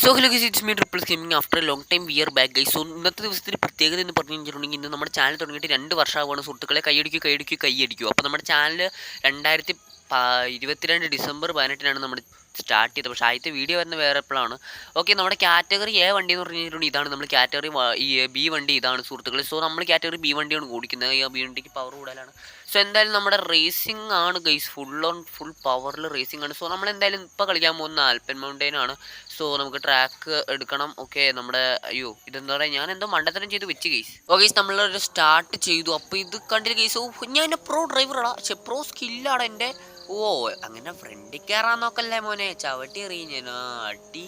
So hello guys, it's me triple gaming after A long time we are back guys. So ഇന്നത്തെ ദിവസത്തിൽ പ്രത്യേകത എന്ന് പറഞ്ഞു കഴിഞ്ഞിട്ടുണ്ടെങ്കിൽ ഇന്ന് നമ്മുടെ ചാനൽ തുടങ്ങിയിട്ട് 2 വർഷമാവുകയാണ് സുഹൃത്തുക്കളെ. കൈയടിക്കൂ. അപ്പോൾ നമ്മുടെ ചാനൽ 2022 ഡിസംബർ 18 നമ്മൾ സ്റ്റാർട്ട് ചെയ്തത്. പക്ഷേ ആദ്യത്തെ വീഡിയോ വരുന്ന വേറെ എപ്പോഴാണ്. ഓക്കെ, നമ്മുടെ കാറ്റഗറി എ വണ്ടി എന്ന് പറഞ്ഞു കഴിഞ്ഞിട്ടുണ്ടെങ്കിൽ ഇതാണ്. നമ്മൾ കാറ്റഗറി ഈ ബി വണ്ടി ഇതാണ് സുഹൃത്തുക്കളെ. സോ നമ്മൾ കാറ്റഗറി ബി വണ്ടിയാണ് ഓടിക്കുന്നത്. ഈ ബി വണ്ടിക്ക് പവർ കൂടുതലാണ്. സോ എന്തായാലും നമ്മുടെ റേസിംഗ് ആണ് ഗൈസ്, ഫുൾ പവറിൽ റേസിംഗ് ആണ്. സോ നമ്മൾ എന്തായാലും ഇപ്പോൾ കളിക്കാൻ പോകുന്ന ആൽപ്പൻ മൗണ്ടെയിൻ ആണ്. സോ നമുക്ക് ട്രാക്ക് എടുക്കണം. ഓക്കെ, നമ്മുടെ ഇതെന്താ പറയുക, ഞാൻ എന്തോ മണ്ടത്തരം ചെയ്ത് വെച്ച് ഗൈസ്. ഓക്കെ ഗൈസ്, നമ്മളൊരു സ്റ്റാർട്ട് ചെയ്തു. അപ്പോൾ ഇത് കണ്ടില്ല ഗൈസ്, ഞാൻ എൻ്റെ പ്രോ ഡ്രൈവറാടാ, പ്രോ സ്കില്ലാണ് എൻ്റെ. അങ്ങനെ ഫ്രണ്ടിൽ കയറാൻ നോക്കല്ലേ മോനെ, ചവിട്ടി എറിയും ഞാൻ അടി.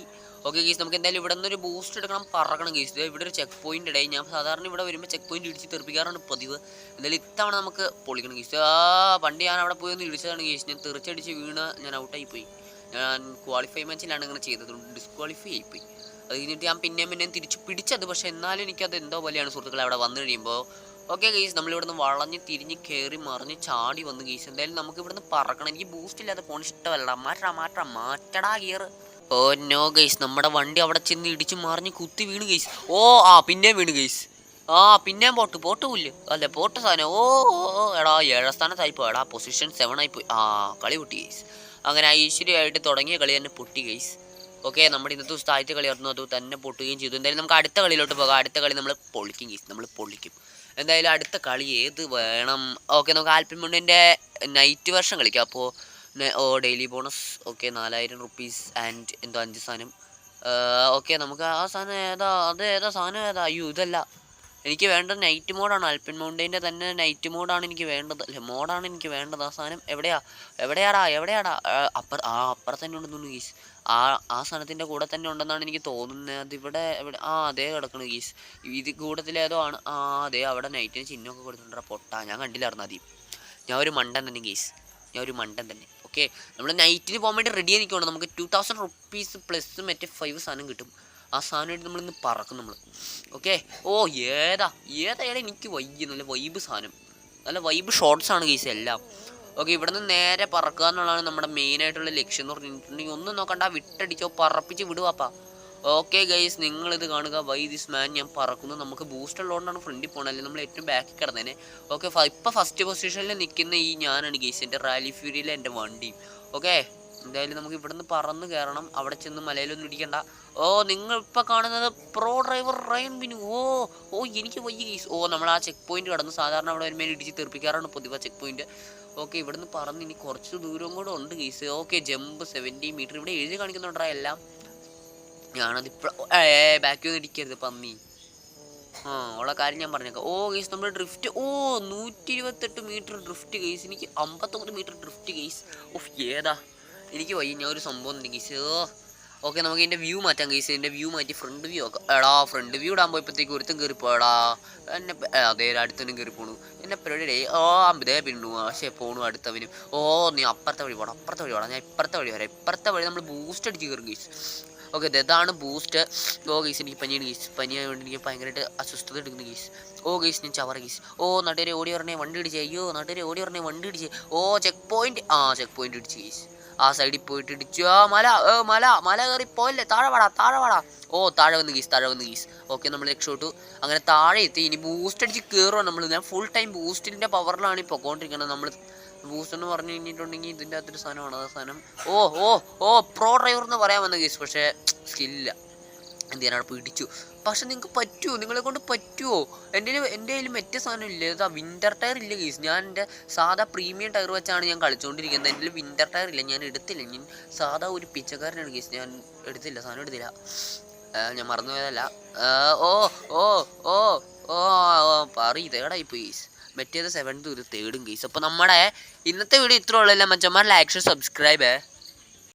ഓക്കെ ഗൈസ്, നമുക്ക് എന്തായാലും ഇവിടെ നിന്നൊരു ബൂസ്റ്റ് എടുക്കണം, പറക്കണം ഗൈസ്. ഇവിടെ ഒരു ചെക്ക് പോയിന്റ് ഇടയിൽ ഞാൻ സാധാരണ ഇവിടെ വരുമ്പോൾ ചെക്ക് പോയിന്റ് ഇടിച്ച് തെറിപ്പിക്കാറാണ് പതിവ്. എന്തായാലും ഇത്തവണ നമുക്ക് പൊളിക്കണം ഗൈസ്. പണ്ട് ഞാൻ അവിടെ പോയി ഒന്ന് ഇടിച്ചതാണ് ഗൈസ്. ഞാൻ തെറിച്ചടിച്ച് വീണ് ഞാൻ ഔട്ടായി പോയി. ഞാൻ ക്വാളിഫൈ മാച്ചിലാണ് ഇങ്ങനെ ചെയ്തത്, ഡിസ്ക്വാളിഫൈ ആയിപ്പോയി. അത് കഴിഞ്ഞിട്ട് ഞാൻ പിന്നെയും തിരിച്ച് പിടിച്ചത്. പക്ഷേ എന്നാലും എനിക്കത് എന്തോ പോലെയാണ് സുഹൃത്തുക്കളെ അവിടെ വന്നു കഴിയുമ്പോൾ. ഓക്കെ ഗൈസ്, നമ്മളിവിടുന്ന് വളഞ്ഞ് തിരിഞ്ഞ് കയറി മറിഞ്ഞ് ചാടി വന്ന് ഗൈസ്. എന്തായാലും നമുക്ക് ഇവിടുന്ന് പറക്കണം. എനിക്ക് ബൂസ്റ്റ് ഇല്ലാതെ പോകാൻ ഇഷ്ടമല്ല. മാറ്റടാ ഗിയർ. ഓ നോ ഗൈസ്, നമ്മുടെ വണ്ടി അവിടെ ചെന്ന് ഇടിച്ച് മറിഞ്ഞ് കുത്തി വീണ് ഗൈസ്. പിന്നെയും വീണ് ഗൈസ്. പിന്നെയും പോട്ട് പുല്ല് അല്ലേ, പോട്ട് സാധനം. എടാ 7ാം സ്ഥാനത്തായിപ്പോ. എടാ പൊസിഷൻ 7 ആയിപ്പോയി. കളി പൊട്ടി ഗൈസ്. അങ്ങനെ ഐശ്വര്യമായിട്ട് തുടങ്ങിയ കളി തന്നെ പൊട്ടി ഗൈസ്. ഓക്കെ, നമ്മുടെ ഇന്നത്തെ ദിവസത്തെ ആദ്യത്തെ കളിയായിരുന്നു, അത് തന്നെ പൊട്ടുകയും ചെയ്തു. എന്തായാലും നമുക്ക് അടുത്ത കളിയിലോട്ട് പോകാം. അടുത്ത കളി നമ്മൾ പൊളിക്കും ഗൈസ്, നമ്മൾ പൊളിക്കും. എന്തായാലും അടുത്ത കളി ഏത് വേണം? ഓക്കെ, നമുക്ക് ആൽപ്പൻ മൗണ്ടെയിൻ്റെ നൈറ്റ് വെർഷൻ കളിക്കാം. അപ്പോൾ daily bonus. Okay, 4000 rupees and എന്തോ 5 സാധനം. ഓക്കെ, നമുക്ക് ആ സാധനം ഏതാ സാധനം ഏതാ? ഇതല്ല എനിക്ക് വേണ്ടത്. നൈറ്റ് മോഡാണ്. ആൽപ്പൻ മൗണ്ടെയിൻ്റെ തന്നെ നൈറ്റ് മോഡാണ് എനിക്ക് വേണ്ടത്. അല്ലേ, മോഡാണ് എനിക്ക് വേണ്ടത്. ആ സാധനം എവിടെയാടാ? അപ്പുറത്ത് തന്നെ ഉണ്ടെന്നു ഗീസ്. ആ സാധനത്തിൻ്റെ കൂടെ തന്നെ ഉണ്ടെന്നാണ് എനിക്ക് തോന്നുന്നത്. അതിവിടെ അതേ കിടക്കണ ഗീസ്. ഇത് കൂട്ടത്തിലേതോ ആണ്. അതേ അവിടെ നൈറ്റിന് ചിഹ്നമൊക്കെ കൊടുത്തിട്ടുണ്ടോ പൊട്ടാ. ഞാൻ കണ്ടില്ലായിരുന്നു ആദ്യം. ഞാൻ ഒരു മണ്ടൻ തന്നെ. ഓക്കെ, നമ്മൾ നൈറ്റിന് പോകാൻ വേണ്ടി റെഡി ആയി നിൽക്കുകയാണ്. നമുക്ക് 2000 റുപ്പീസ് പ്ലസ് മറ്റേ 5 സാധനം കിട്ടും. ആ സാധനമായിട്ട് നമ്മളിന്ന് പറക്കും നമ്മൾ. ഓക്കെ, ഏതാ എനിക്ക് നല്ല വൈബ് സാധനം, നല്ല വൈബ് ഷോർട്ട്സാണ് ഗൈസ് എല്ലാം. ഓക്കെ, ഇവിടെ നിന്ന് നേരെ പറക്കുക എന്നുള്ളതാണ് നമ്മുടെ മെയിനായിട്ടുള്ള ലക്ഷ്യം എന്ന് പറഞ്ഞിട്ടുണ്ടെങ്കിൽ. ഒന്നും നോക്കണ്ട, വിട്ടടിച്ചോ, പറപ്പിച്ച് വിടുവാപ്പാ. ഓക്കെ ഗൈസ്, നിങ്ങളിത് കാണുക. വൈ ദിസ് മാൻ, ഞാൻ പറക്കുന്നു. നമുക്ക് ബൂസ്റ്റ് ഉള്ളതുകൊണ്ടാണ് ഫ്രണ്ടിൽ പോകണം, അല്ലെങ്കിൽ നമ്മൾ ഏറ്റവും ബാക്കിൽ കിടന്നേനെ. ഓക്കെ, ഇപ്പോൾ ഫസ്റ്റ് പൊസിഷനിൽ നിൽക്കുന്ന ഞാനാണ് ഗൈസ്, എൻ്റെ റാലി ഫ്യൂരിയിലെ എൻ്റെ വണ്ടിയും. ഓക്കെ, എന്തായാലും നമുക്ക് ഇവിടെ നിന്ന് പറന്ന് കയറണം. അവിടെ ചെന്ന് മലയിലൊന്നും ഇടിക്കണ്ട. നിങ്ങൾ ഇപ്പോൾ കാണുന്നത് പ്രോ ഡ്രൈവർ റയൻ ബിനു. എനിക്ക് വയ്യ ഗൈസ്. നമ്മൾ ആ ചെക്ക് പോയിന്റ് കടന്ന്. സാധാരണ അവിടെ വരുമ്പോൾ ഇടിച്ച് തെറിപ്പിക്കാറാണ് പൊതുവെ ചെക്ക് പോയിന്റ്. ഓക്കെ, ഇവിടെ നിന്ന് പറന്ന് ഇനി കുറച്ച് ദൂരം കൂടെ ഉണ്ട് ഗൈസ്. ഓക്കെ, ജമ്പ് 70 മീറ്റർ ഇവിടെ എഴുതി കാണിക്കുന്നുണ്ടാ എല്ലാം. ഞാനതിപ്പോൾ ബാക്കി ഒന്നും ഇടിക്കരുത് പന്നി. ഉള്ള കാര്യം ഞാൻ പറഞ്ഞേക്കാം. ഗൈസ്, നമ്മുടെ ഡ്രിഫ്റ്റ് 128 മീറ്റർ ഡ്രിഫ്റ്റ് ഗൈസ്. എനിക്ക് 59 മീറ്റർ ഡ്രിഫ്റ്റ് ഗൈസ്. ഏതാ എനിക്ക് വയ്യ. ഞാൻ ഒരു സംഭവം ഉണ്ട് ഗൈസ്. ഓക്കെ, നമുക്ക് ഇതിൻ്റെ വ്യൂ മാറ്റാം ഗൈസ്. ഇതിൻ്റെ വ്യൂ മാറ്റി ഫ്രണ്ട് വ്യൂ ആക്കാം. ഫ്രണ്ട് വ്യൂ ഇടാൻ പോയപ്പോഴത്തേക്ക് ഒരുത്തും കയറിപ്പോടാ. അതേ അടുത്തവനും കയറി പോണു. എന്നെ പരിപാടി അതേ പിന്നു. പക്ഷേ പോണു അടുത്തവനും. നീ അപ്പുറത്തെ വഴി പോടാ. ഞാൻ ഇപ്പുറത്തെ വഴി വരാം. ഇപ്പുറത്തെ വഴി നമ്മൾ ബൂസ്റ്റ് അടിച്ച് കയറും ഗൈസ്. ഓക്കെ, ഇതാണ് ബൂസ്റ്റ്. ഗൈസ്, എനിക്ക് പനിയാണ് ഗൈസ്. പനിയായതുകൊണ്ട് എനിക്ക് ഭയങ്കരമായിട്ട് അസ്വസ്ഥത എടുക്കുന്നു ഗൈസ്. ഗൈസ്, ഞാൻ ചവറ ഗൈസ്. നട്ടുകാരെ ഓടി പറഞ്ഞേ വണ്ടി ഇടിച്ചേ. നട്ടുകാരെ ഓടി പറഞ്ഞേ വണ്ടി ഇടിച്ചേ. ചെക്ക് പോയിന്റ് ഇടിച്ച് ഗൈസ്. ആ സൈഡിൽ പോയിട്ട് ഇടിച്ചു. മല കയറി പോയല്ലേ. താഴെ വാടാ. താഴെ വന്ന് ഗീസ്. ഓക്കെ, നമ്മൾ രക്ഷപ്പെട്ടു. അങ്ങനെ താഴെ എത്തി. ഇനി ബൂസ്റ്റ് അടിച്ച് കയറുക നമ്മൾ. ഞാൻ ഫുൾ ടൈം ബൂസ്റ്റിൻ്റെ പവറിലാണ് ഈ പൊക്കോണ്ടിരിക്കുന്നത്. നമ്മൾ ബൂസ്റ്റ് എന്ന് പറഞ്ഞു കഴിഞ്ഞിട്ടുണ്ടെങ്കിൽ ഇതിൻ്റെ അകത്തൊരു സാധനമാണ്. ആ സാധനം പ്രോ ഡ്രൈവർ എന്ന് പറയാൻ വന്ന ഗീസ്. പക്ഷേ സ്കില്ല എന്ത് ചെയ്യാനാണ് പിടിച്ചു. പക്ഷെ നിങ്ങൾക്ക് പറ്റുമോ? നിങ്ങളെ കൊണ്ട് പറ്റുമോ? എൻ്റെ കയ്യിൽ മറ്റേ സാധനം ഇല്ല. വിൻ്റർ ടയർ ഇല്ല ഗീസ്. ഞാൻ എൻ്റെ സാധാ പ്രീമിയം ടയർ വെച്ചാണ് ഞാൻ കളിച്ചുകൊണ്ടിരിക്കുന്നത്. എൻ്റെ വിൻ്റർ ടയർ ഇല്ല, ഞാൻ എടുത്തില്ല. ഞാൻ സാധാ ഒരു പിച്ചക്കാരനാണ് ഗീസ്. ഞാൻ സാധനം എടുത്തില്ല. ഞാൻ മറന്നു പോയതല്ല. ഇതേടായിപ്പോയി ഗീസ്. മറ്റേത് 7th ഒരു 3rd ഗീസ്. അപ്പോൾ നമ്മുടെ ഇന്നത്തെ വീഡിയോ ഇത്ര ഉള്ളൂ. മച്ചന്മാർ ലൈക്ക്, ഷെയർ, സബ്സ്ക്രൈബ്.